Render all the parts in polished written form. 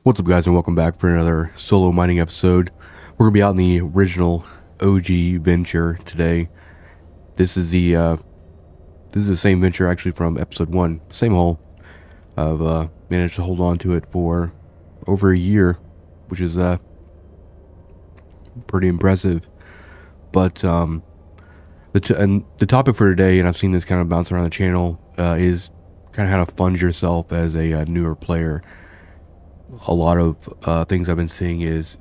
What's up, guys, and welcome back for another solo mining episode. We're gonna be out in the original OG venture today. This is the same venture actually from episode 1, same hole. I've managed to hold on to it for over a year, which is pretty impressive. But the topic for today, and I've seen this kind of bounce around the channel, is kind of how to fund yourself as a newer player. A lot of things I've been seeing is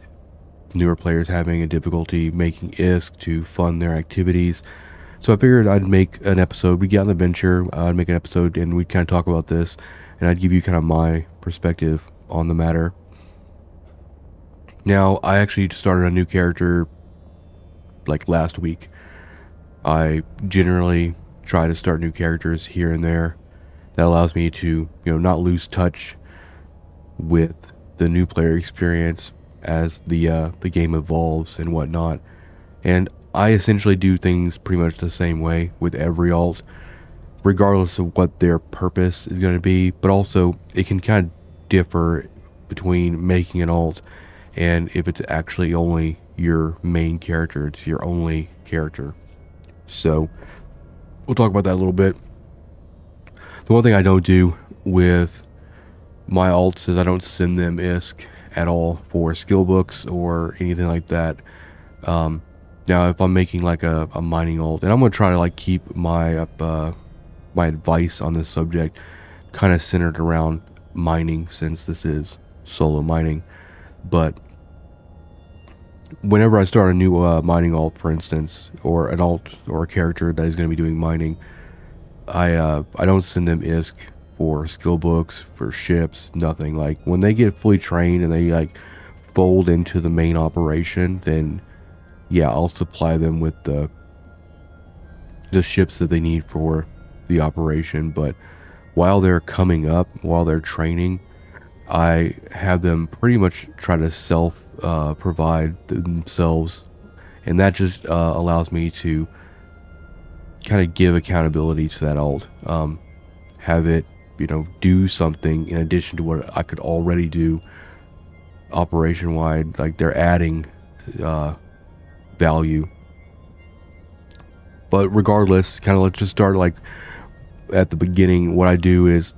newer players having a difficulty making ISK to fund their activities. So I figured I'd make an episode. We get on the venture, I'd make an episode and we'd kind of talk about this, and I'd give you kind of my perspective on the matter. Now, I actually started a new character like last week. I generally try to start new characters here and there. That allows me to, not lose touch with the new player experience as the game evolves and whatnot. And I essentially do things pretty much the same way with every alt, regardless of what their purpose is going to be. But also, it can kind of differ between making an alt and if it's actually only your main character, it's your only character. So we'll talk about that a little bit. The one thing I don't do with my alts is I don't send them ISK at all for skill books or anything like that. Now, if I'm making like a mining alt, and I'm gonna try to like keep my my advice on this subject kind of centered around mining, since this is solo mining. But whenever I start a new mining alt, for instance, or an alt or a character that is going to be doing mining, I don't send them ISK for skill books, for ships, nothing. Like when they get fully trained and they like fold into the main operation, then yeah, I'll supply them with the ships that they need for the operation. But while they're coming up, while they're training, I have them pretty much try to self provide themselves, and that just allows me to kind of give accountability to that alt, have it do something in addition to what I could already do operation wide. Like they're adding value. But regardless, kind of let's just start like at the beginning. What I do is,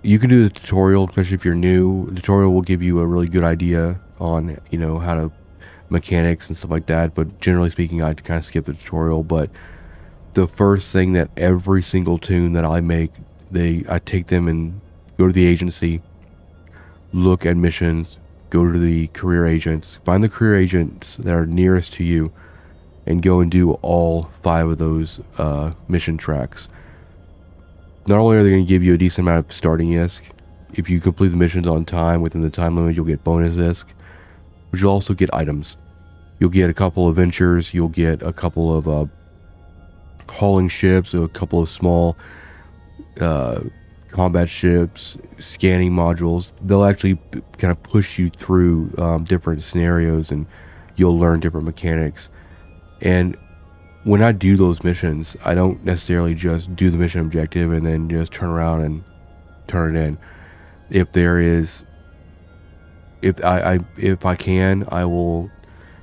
you can do the tutorial, especially if you're new. The tutorial will give you a really good idea on how to mechanics and stuff like that, but generally speaking, I kind of skip the tutorial. But the first thing that every single toon that I make, I take them and go to the agency, look at missions, go to the career agents, find the career agents that are nearest to you, and go and do all 5 of those mission tracks. Not only are they going to give you a decent amount of starting ISK, if you complete the missions on time, within the time limit, you'll get bonus ISK, but you'll also get items. You'll get a couple of ventures, you'll get a couple of hauling ships, a couple of small combat ships, scanning modules. They'll actually kind of push you through different scenarios, and you'll learn different mechanics. And when I do those missions, I don't necessarily just do the mission objective and then just turn around and turn it in. If there is, if I can, I will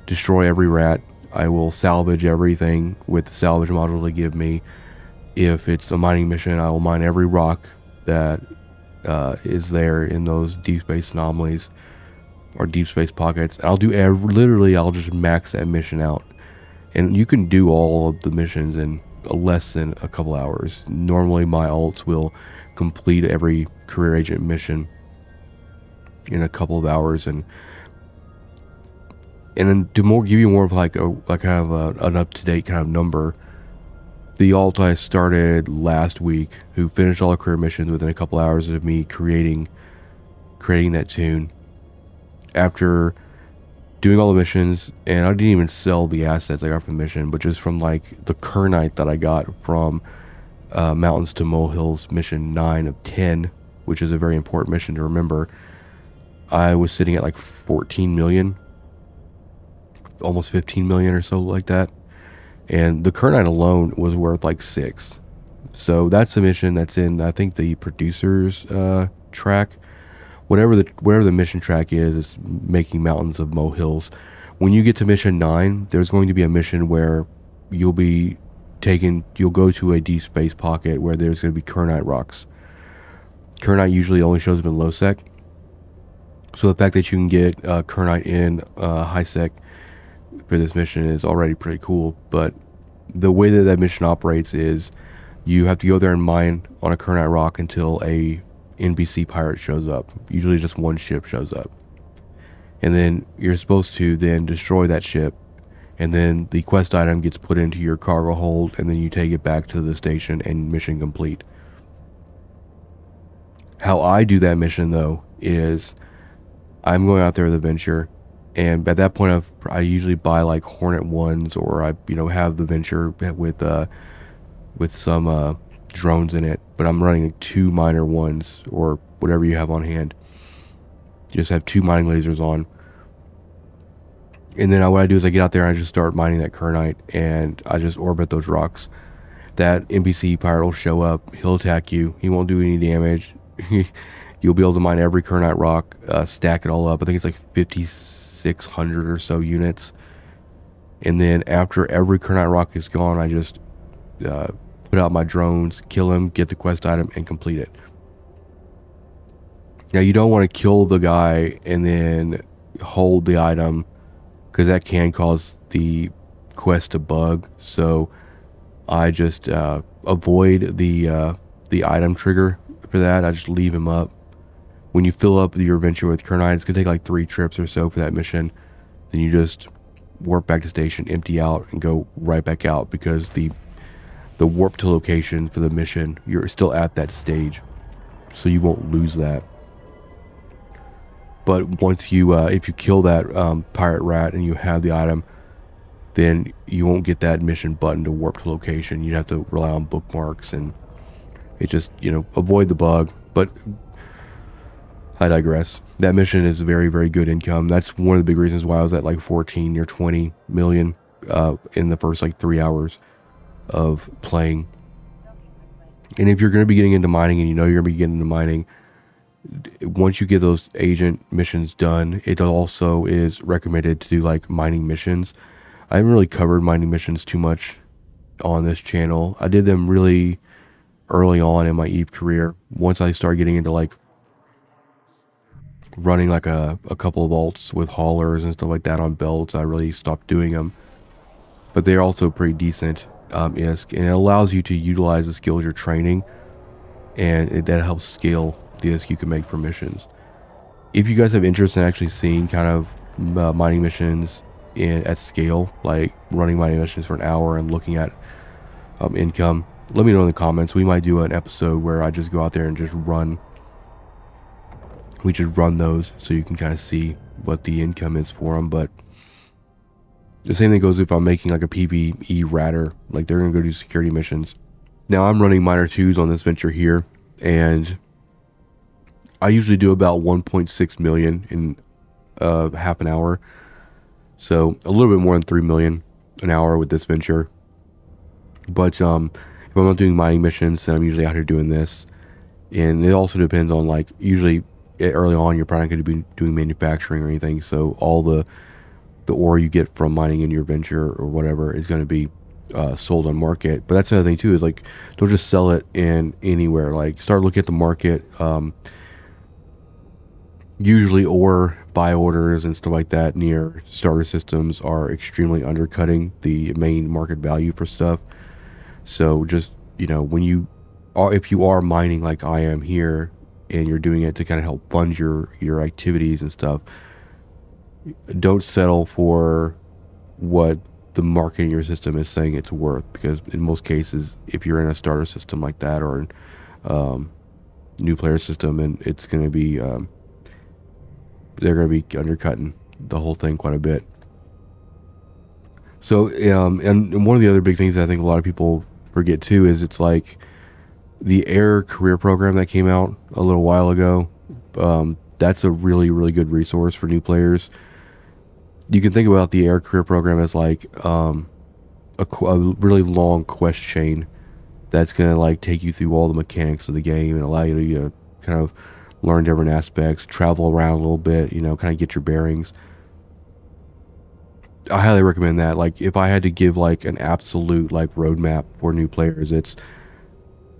destroy every rat. I will salvage everything with the salvage modules they give me. If it's a mining mission, I will mine every rock that is there in those deep space anomalies or deep space pockets. I'll do literally, I'll just max that mission out. And you can do all of the missions in less than a couple hours. Normally my alts will complete every career agent mission in a couple of hours, and then to give you more of like kind of an up-to-date kind of number. The alt I started last week, who finished all the career missions within a couple hours of me creating that toon, after doing all the missions, and I didn't even sell the assets I got from the mission, but just from like the Kernite that I got from Mountains to Molehills mission 9 of 10, which is a very important mission to remember. I was sitting at like 14 million, almost 15 million or so like that, and the Kernite alone was worth like 6. So that's a mission that's in, I think, the producers track. whatever the mission track is, it's making mountains of molehills. When you get to mission 9, there's going to be a mission where you'll go to a deep space pocket where there's going to be Kernite rocks. Kernite usually only shows up in low sec, so the fact that you can get Kernite in high sec for this mission is already pretty cool. But the way that mission operates is you have to go there and mine on a Kernite rock until a NPC pirate shows up. Usually just one ship shows up, and then you're supposed to then destroy that ship, and then the quest item gets put into your cargo hold, and then you take it back to the station and mission complete. How I do that mission though is I'm going out there with a Venture, and at that point I usually buy like Hornet 1s, or I have the Venture with some drones in it, but I'm running like 2 miner 1s or whatever you have on hand. You just have 2 mining lasers on, and then what I do is I get out there and I just start mining that Kernite, and I just orbit those rocks. That NPC pirate will show up, he'll attack you, he won't do any damage. You'll be able to mine every Kernite rock, stack it all up. I think it's like 5,600 or so units, and then after every Kernite rock is gone, I just put out my drones, kill him, get the quest item, and complete it. Now you don't want to kill the guy and then hold the item, because that can cause the quest to bug. So I just avoid the item trigger for that. I just leave him up. When you fill up your Venture with Kernite, it's gonna take like 3 trips or so for that mission. Then you just warp back to station, empty out, and go right back out, because the warp to location for the mission, you're still at that stage, so you won't lose that. But once you if you kill that pirate rat and you have the item, then you won't get that mission button to warp to location. You'd have to rely on bookmarks, and it's just, avoid the bug. But I digress. That mission is very, very good income. That's one of the big reasons why I was at like 14 or 20 million in the first like 3 hours of playing. And if you're going to be getting into mining, and you're going to be getting into mining, once you get those agent missions done, it also is recommended to do like mining missions. I haven't really covered mining missions too much on this channel. I did them really early on in my EVE career. Once I started getting into like running like a couple of alts with haulers and stuff like that on belts, I really stopped doing them. But they're also pretty decent ISK, and it allows you to utilize the skills you're training, and that helps scale the ISK you can make for missions. If you guys have interest in actually seeing kind of mining missions at scale, like running mining missions for an hour and looking at income, let me know in the comments. We might do an episode where I just go out there and just run. We just run those so you can kind of see what the income is for them. But the same thing goes if I'm making like a PvE radder, like they're gonna go do security missions. Now I'm running miner 2s on this Venture here, and I usually do about 1.6 million in half an hour. So a little bit more than 3 million an hour with this Venture. But if I'm not doing mining missions, then I'm usually out here doing this. And it also depends on, like, usually early on you're probably not going to be doing manufacturing or anything, so all the ore you get from mining in your Venture or whatever is going to be sold on market. But that's another thing too, is like, don't just sell it in anywhere. Like, start looking at the market. Usually ore buy orders and stuff like that near starter systems are extremely undercutting the main market value for stuff. So just, when if you are mining like I am here, and you're doing it to kind of help fund your activities and stuff, don't settle for what the market in your system is saying it's worth, because in most cases, if you're in a starter system like that, or new player system, and it's going to be they're going to be undercutting the whole thing quite a bit. So and one of the other big things that I think a lot of people forget too is, it's like the Air career program that came out a little while ago. That's a really, really good resource for new players. You can think about the Air career program as like a really long quest chain that's going to like take you through all the mechanics of the game and allow you to kind of learn different aspects, travel around a little bit, you know, kind of get your bearings. I highly recommend that. Like, if I had to give like an absolute like roadmap for new players, it's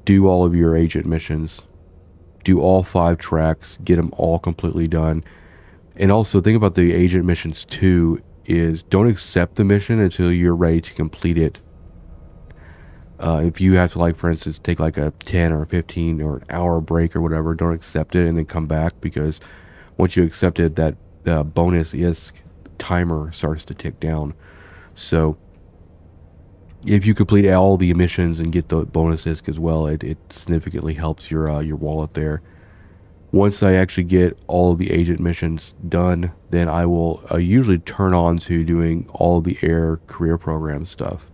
do all of your agent missions, do all 5 tracks, get them all completely done. And also think about the agent missions too, is don't accept the mission until you're ready to complete it. If you have to, like, for instance, take like a 10 or 15 or an hour break or whatever, don't accept it and then come back, because once you accept it, that bonus ISK timer starts to tick down. So if you complete all the missions and get the bonus ISK as well, it significantly helps your wallet there. Once I actually get all of the agent missions done, then I will usually turn on to doing all of the air career program stuff.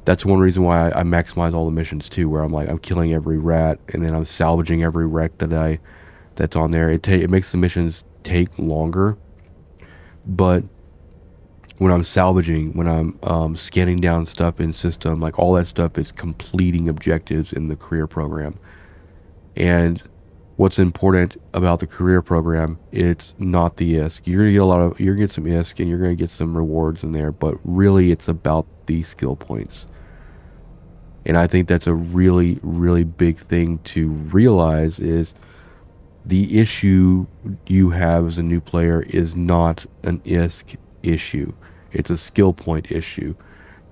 That's one reason why I maximize all the missions too, where I'm killing every rat and then I'm salvaging every wreck that's on there. It makes the missions take longer, but when I'm salvaging, when I'm scanning down stuff in system, like all that stuff is completing objectives in the career program. And what's important about the career program, it's not the ISK. You're gonna get some ISK and you're gonna get some rewards in there, but really it's about the skill points. And I think that's a really, really big thing to realize, is the issue you have as a new player is not an ISK issue. It's a skill point issue.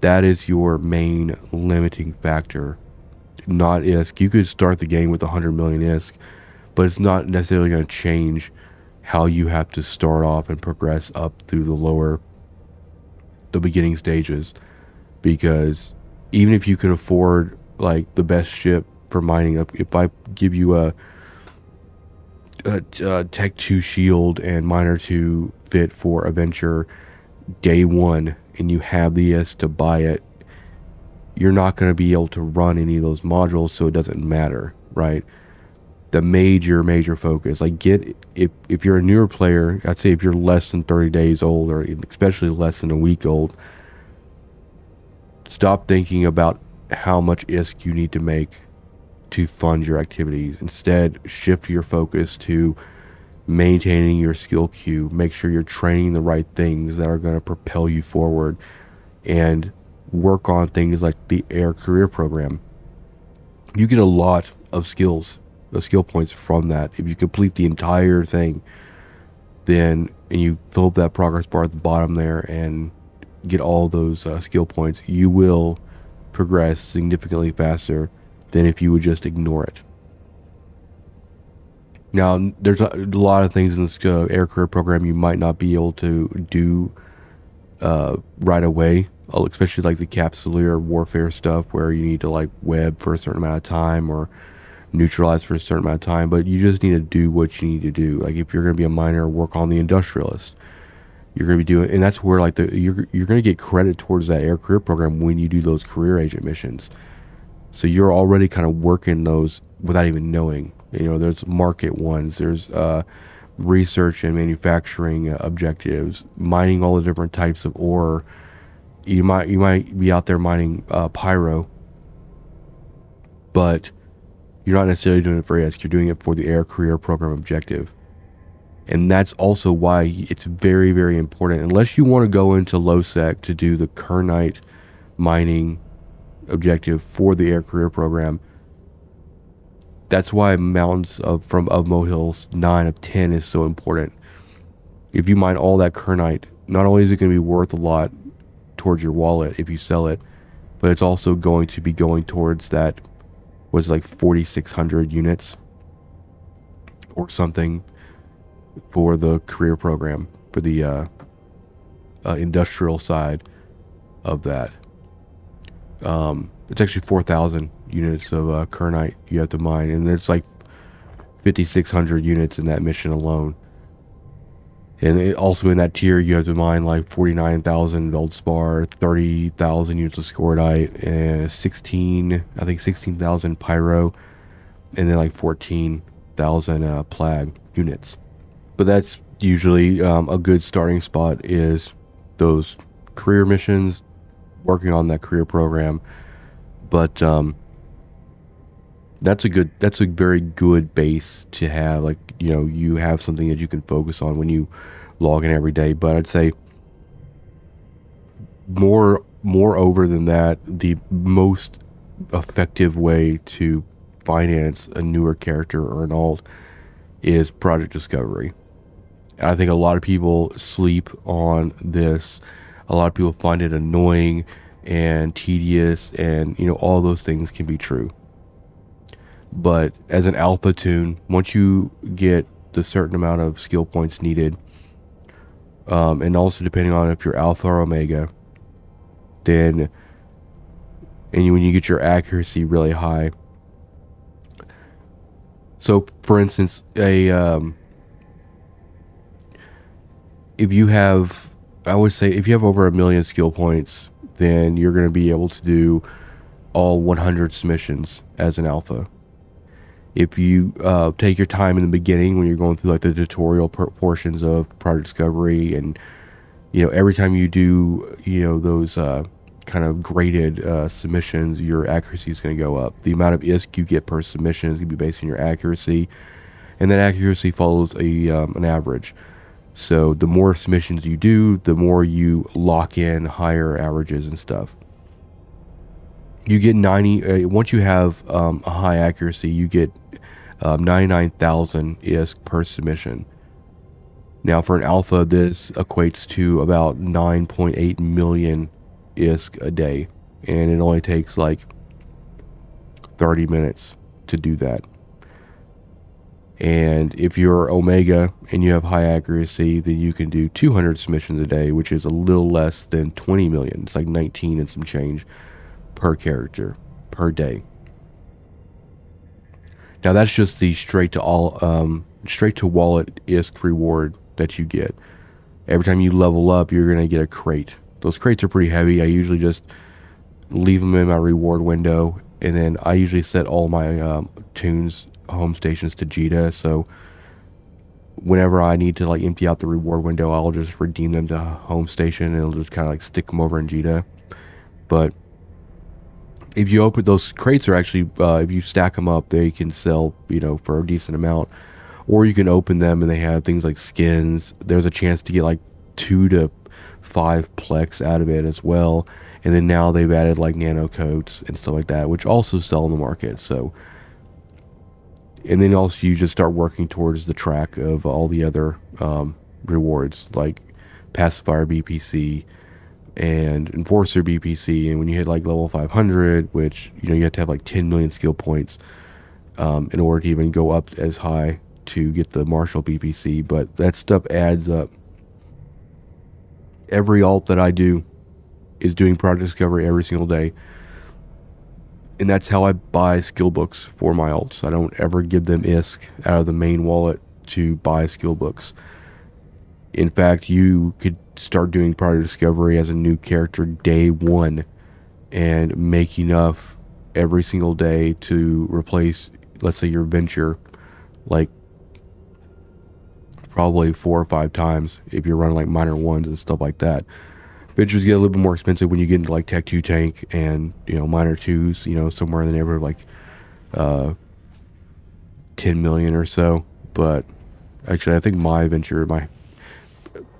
That is your main limiting factor, not ISK. You could start the game with 100 million ISK, but it's not necessarily going to change how you have to start off and progress up through the beginning stages. Because even if you could afford like the best ship for mining up, if I give you a Tech 2 shield and Miner 2 fit for Adventure day 1, and you have the ISK to buy it, you're not going to be able to run any of those modules, so it doesn't matter, right? The major focus, like, if you're a newer player, I'd say if you're less than 30 days old, or especially less than a week old, stop thinking about how much ISK you need to make to fund your activities. Instead, shift your focus to maintaining your skill queue. Make sure you're training the right things that are going to propel you forward, and work on things like the air career program. You get a lot of skill points from that. If you complete the entire thing, and you fill up that progress bar at the bottom there and get all those skill points, you will progress significantly faster than if you would just ignore it. Now, there's a lot of things in this air career program you might not be able to do right away, especially like the Capsuleer warfare stuff, where you need to like web for a certain amount of time or neutralize for a certain amount of time, but you just need to do what you need to do. Like, if you're going to be a miner, work on the industrialist. You're going to be doing, and that's where like you're going to get credit towards that air career program when you do those career agent missions. So you're already kind of working those without even knowing. You know, there's market ones, there's research and manufacturing objectives, mining all the different types of ore. You might be out there mining pyro, but you're not necessarily doing it for ISK. You're doing it for the air career program objective. And that's also why it's very, very important. Unless you want to go into low-sec to do the Kernite mining objective for the air career program, that's why Mountains of Molehills 9 of 10 is so important. If you mine all that Kernite, not only is it going to be worth a lot towards your wallet if you sell it, but it's also going to be going towards that, was like 4,600 units or something for the career program, for the industrial side of that. It's actually 4,000 units of Kernite you have to mine, and there's like 5,600 units in that mission alone. And also in that tier, you have to mine like 49,000 Veldspar, 30,000 units of Scordite, and 16,000 Pyro, and then like 14,000 Plag units. But that's usually a good starting spot, is those career missions, working on that career program. But That's a very good base to have. Like, you know, you have something that you can focus on when you log in every day. But I'd say moreover than that, the most effective way to finance a newer character or an alt is project discovery. And I think a lot of people sleep on this. A lot of people find it annoying and tedious, and you know, all those things can be true. But as an alpha toon, once you get the certain amount of skill points needed, and also depending on if you're alpha or omega, then when you get your accuracy really high. So, for instance, if you have, I would say, if you have over 1,000,000 skill points, then you're going to be able to do all 100 submissions as an alpha. If you take your time in the beginning when you're going through like the tutorial portions of Project Discovery, and you know, every time you do, you know, those kind of graded submissions, your accuracy is going to go up. The amount of ISK you get per submission is going to be based on your accuracy, and that accuracy follows an average. So the more submissions you do, the more you lock in higher averages and stuff. You get 90, once you have a high accuracy, you get 99,000 ISK per submission. Now for an alpha, this equates to about 9.8 million ISK a day, and it only takes like 30 minutes to do that. And if you're Omega and you have high accuracy, then you can do 200 submissions a day, which is a little less than 20 million. It's like 19 and some change per character per day. Now that's just the straight to wallet ISK reward that you get. Every time you level up, you're gonna get a crate. Those crates are pretty heavy. I usually just leave them in my reward window, and then I usually set all my toons home stations to Jita, so whenever I need to like empty out the reward window, I'll just redeem them to home station, and it'll just kind of like stick them over in Jita. But if you open those crates, are actually if you stack them up, they can sell, you know, for a decent amount. Or you can open them and they have things like skins. There's a chance to get like 2 to 5 plex out of it as well. And then now they've added like nano coats and stuff like that, which also sell in the market. So, and then also you just start working towards the track of all the other rewards like pacifier BPC and enforcer BPC. And when you hit like level 500, which, you know, you have to have like 10 million skill points in order to even go up as high to get the martial BPC. But that stuff adds up. Every alt that I do is doing Project Discovery every single day. And that's how I buy skill books for my alts. I don't ever give them ISK out of the main wallet to buy skill books. In fact, you could start doing Project Discovery as a new character day 1 and make enough every single day to replace, let's say, your venture, like probably 4 or 5 times if you're running like minor ones and stuff like that. Ventures get a little bit more expensive when you get into like Tech 2 tank and, you know, minor 2s, you know, somewhere in the neighborhood of like 10 million or so. But actually, I think my venture, my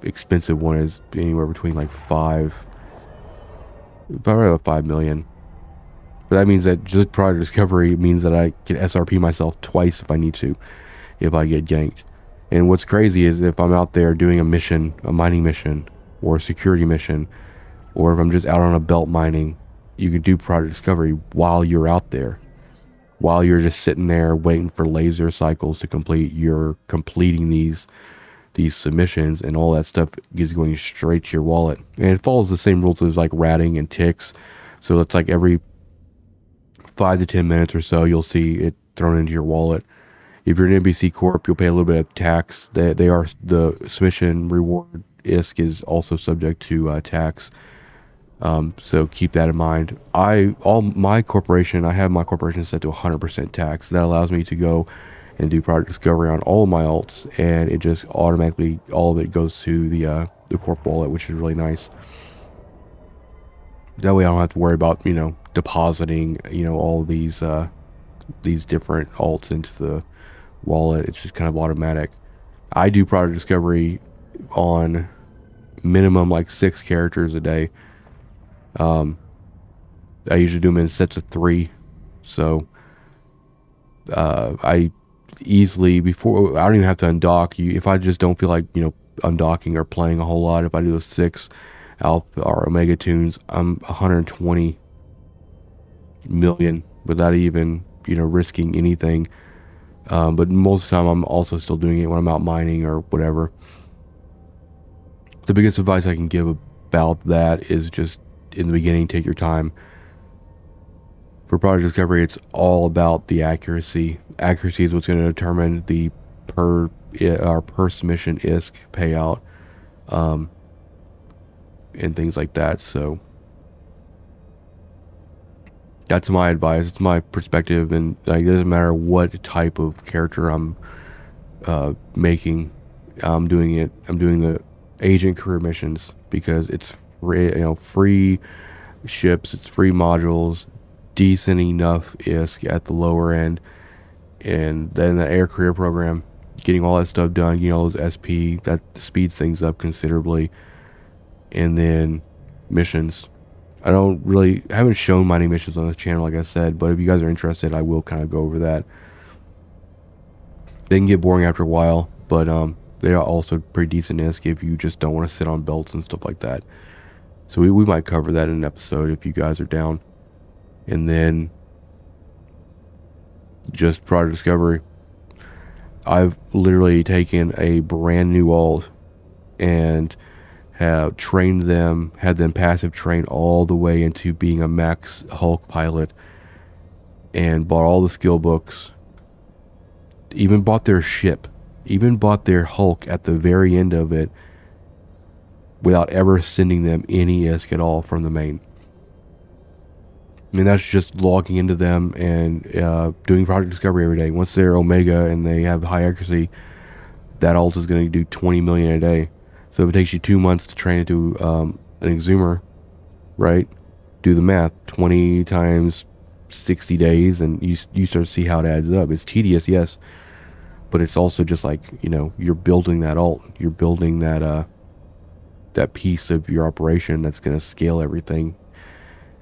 expensive one, is anywhere between like probably about 5 million. But that means that just Project Discovery means that I can SRP myself twice if I need to, if I get ganked. And what's crazy is if I'm out there doing a mission, a mining mission, or a security mission, or if I'm just out on a belt mining, you can do Project Discovery while you're out there. While you're just sitting there waiting for laser cycles to complete, you're completing these submissions, and all that stuff is going straight to your wallet. And it follows the same rules as like ratting and ticks. So it's like every 5 to 10 minutes or so, you'll see it thrown into your wallet. If you're an NBC Corp, you'll pay a little bit of tax. They are, the submission reward ISK is also subject to tax. So keep that in mind. I have my corporation set to 100% tax. That allows me to go and do Project Discovery on all of my alts, and it just automatically, all of it goes to the corp wallet, which is really nice. That way I don't have to worry about, you know, depositing, you know, all these these different alts into the wallet. It's just kind of automatic. I do product discovery on minimum like 6 characters a day. I usually do them in sets of 3. So I easily, before, I don't even have to undock you. If I just don't feel like, undocking or playing a whole lot, if I do those 6 alpha or omega tunes, I'm 120 million without even, risking anything. But most of the time I'm also still doing it when I'm out mining or whatever. The biggest advice I can give about that is just in the beginning, take your time. For product discovery, it's all about the accuracy. Accuracy is what's going to determine the per submission ISK payout, and things like that. So that's my advice. It's my perspective, and like, it doesn't matter what type of character I'm making. I'm doing the agent career missions because it's free, free ships, it's free modules, decent enough ISK at the lower end, and then the air career program, getting all that stuff done, all those SP, that speeds things up considerably. And then missions. I haven't shown mining missions on this channel, like I said, but if you guys are interested, I will kind of go over that. They can get boring after a while, but they are also pretty decent ISK if you just don't want to sit on belts and stuff like that. So we might cover that in an episode if you guys are down. And then just product discovery. I've literally taken a brand new alt and have trained them, had them passive train all the way into being a max Hulk pilot, and bought all the skill books, even bought their ship, even bought their Hulk at the very end of it, without ever sending them any ISK at all from the main. And that's just logging into them and doing project discovery every day. Once they're Omega and they have high accuracy, that alt is going to do 20 million a day. So if it takes you 2 months to train it to an Exhumer, right? Do the math. 20 times 60 days, and you start to see how it adds up. It's tedious, yes, but it's also just like, you're building that alt. You're building that that piece of your operation that's going to scale everything.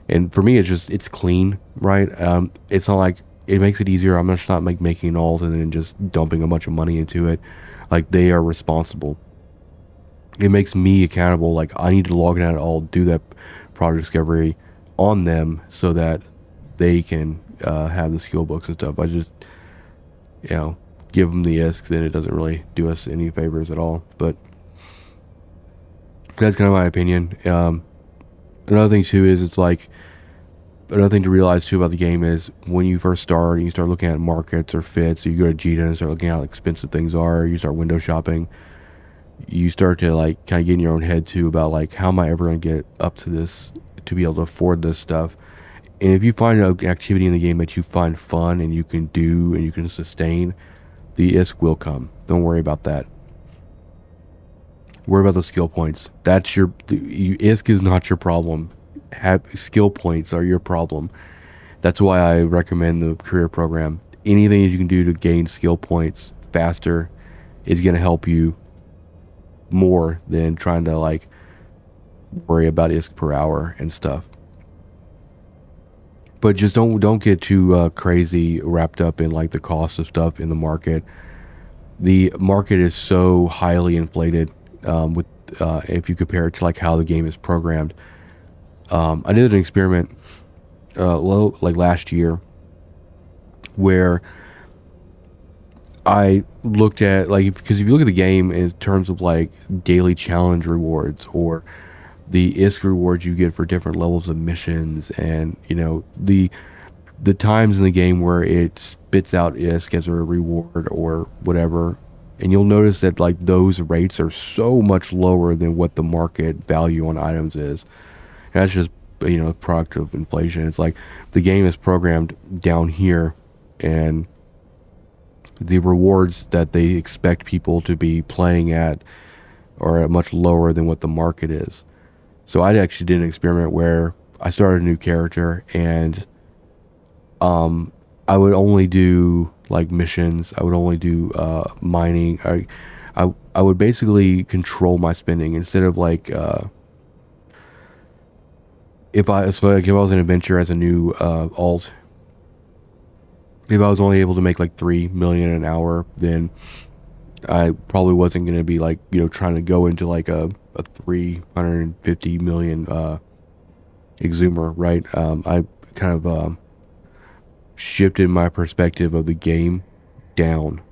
And for me, it's clean, right? It's not like, it makes it easier. I'm just not like making an alt and then just dumping a bunch of money into it. Like, they are responsible. It makes me accountable. Like, I need to log in at all, do that product discovery on them so that they can have the skill books and stuff. I just, give them the ISK, then it doesn't really do us any favors at all. But that's kind of my opinion. Another thing too is, it's like, another thing to realize too about the game is, when you first start and you start looking at markets or fits, so you go to Jita and start looking at how expensive things are, you start window shopping, you start to like kind of get in your own head too about like, how am I ever going to get up to this to be able to afford this stuff? And if you find an activity in the game that you find fun and you can do and you can sustain, the ISK will come. Don't worry about that. Worry about those skill points. That's ISK is not your problem. Skill points are your problem. That's why I recommend the career program. Anything that you can do to gain skill points faster is going to help you more than trying to like worry about ISK per hour and stuff. But just don't get too crazy wrapped up in like the cost of stuff in the market. The market is so highly inflated with if you compare it to like how the game is programmed. I did an experiment like last year where I looked at, like, because if you look at the game in terms of like daily challenge rewards or the ISK rewards you get for different levels of missions, and the times in the game where it spits out ISK as a reward or whatever, and you'll notice that like those rates are so much lower than what the market value on items is. And that's just a product of inflation. It's like the game is programmed down here, and the rewards that they expect people to be playing at are much lower than what the market is. So I actually did an experiment where I started a new character, and I would only do like missions. I would only do mining. I would basically control my spending instead of like if I so like if I was an adventure as a new alt. If I was only able to make like 3 million an hour, then I probably wasn't going to be like, trying to go into like a 350 million exumer, right? I kind of shifted my perspective of the game down.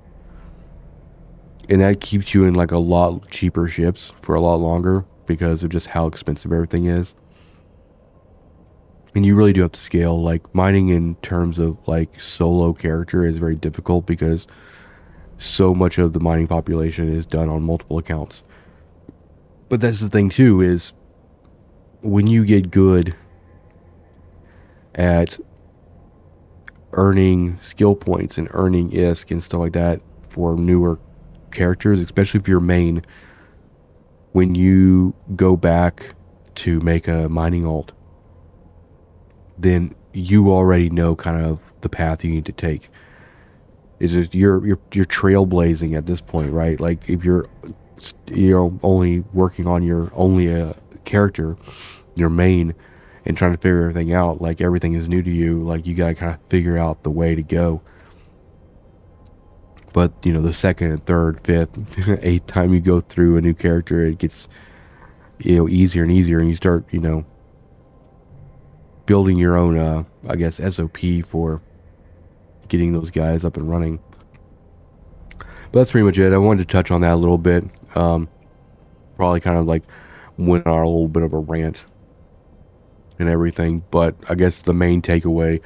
And that keeps you in like a lot cheaper ships for a lot longer because of just how expensive everything is. And you really do have to scale. Like mining in terms of like solo character is very difficult because so much of the mining population is done on multiple accounts. But that's the thing too, is when you get good at earning skill points and earning ISK and stuff like that for newer characters, especially if you're main, when you go back to make a mining alt, then you already know kind of the path you need to take. Is just you're trailblazing at this point, right? Like if you're only working on your only character, your main, and trying to figure everything out, like everything is new to you, like you gotta kind of figure out the way to go. But the second and third, fifth, eighth time you go through a new character, it gets easier and easier, and you start building your own I guess SOP for getting those guys up and running. But that's pretty much it. I wanted to touch on that a little bit. Probably kind of like went on a little bit of a rant and everything, but I guess the main takeaway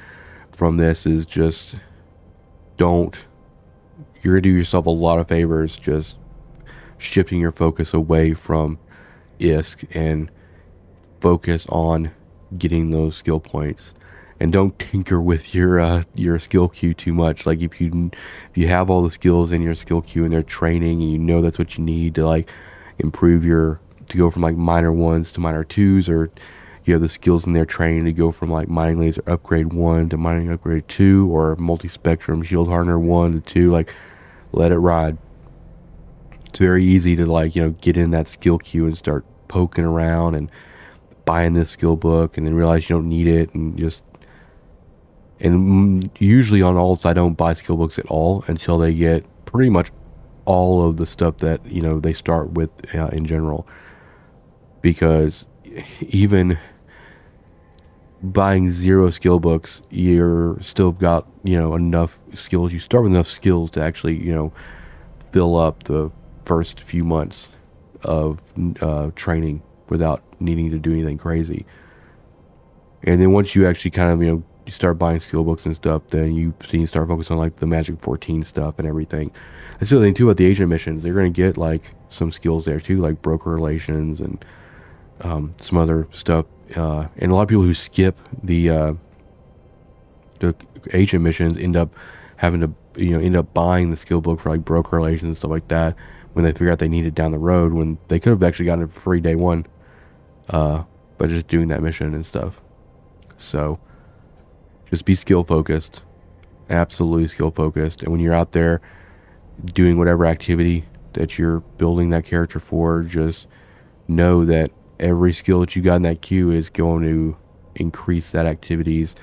from this is just you're gonna do yourself a lot of favors just shifting your focus away from ISK and focus on getting those skill points. And don't tinker with your skill queue too much. Like if you have all the skills in your skill queue and they're training and you know that's what you need to like improve to go from like minor 1s to minor 2s, or you have the skills in their training to go from like mining laser upgrade 1 to mining upgrade 2, or multi-spectrum shield hardener 1 to 2, like let it ride. It's very easy to like get in that skill queue and start poking around and buying this skill book and then realize you don't need it, and usually on alts I don't buy skill books at all until they get pretty much all of the stuff that they start with in general, because even buying 0 skill books, you're still got enough skills. You start with enough skills to actually fill up the first few months of training without needing to do anything crazy. And then once you actually kind of you start buying skill books and stuff, then you start focusing on like the Magic 14 stuff and everything. That's the other thing too about the agent missions. They're going to get like some skills there too, like broker relations and some other stuff. And a lot of people who skip the agent missions end up having to end up buying the skill book for like broker relations and stuff like that when they figure out they need it down the road, when they could have actually gotten it for free day one by just doing that mission and stuff. So just be skill focused, absolutely skill focused. And when you're out there doing whatever activity that you're building that character for, just know that every skill that you got in that queue is going to increase that activity's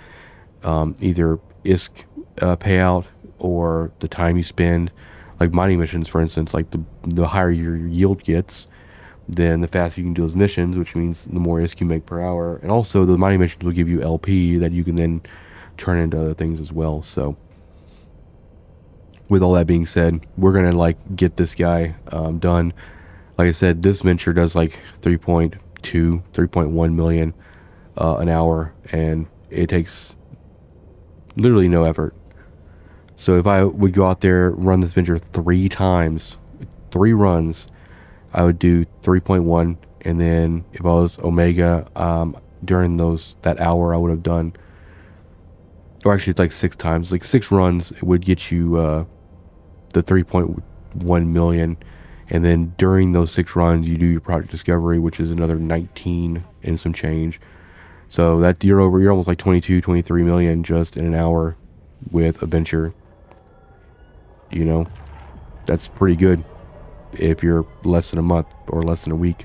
either ISK payout or the time you spend. Like mining missions, for instance, like the higher your yield gets, then the faster you can do those missions, which means the more ISK you make per hour. And also the mining missions will give you LP that you can then turn into other things as well. So with all that being said, we're gonna like get this guy done. Like I said, this venture does like 3.1 million an hour, and it takes literally no effort. So if I would go out there, run this venture 3 times, 3 runs, I would do 3.1, and then if I was Omega, during that hour I would have done, or actually it's like 6 times, like 6 runs, it would get you the 3.1 million, and then during those 6 runs you do your project discovery, which is another 19 and some change. So that you're almost like 22, 23 million just in an hour. with Adventure, you know, that's pretty good if you're less than a month or less than a week.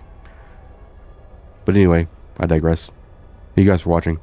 But anyway, I digress. Thank you guys for watching.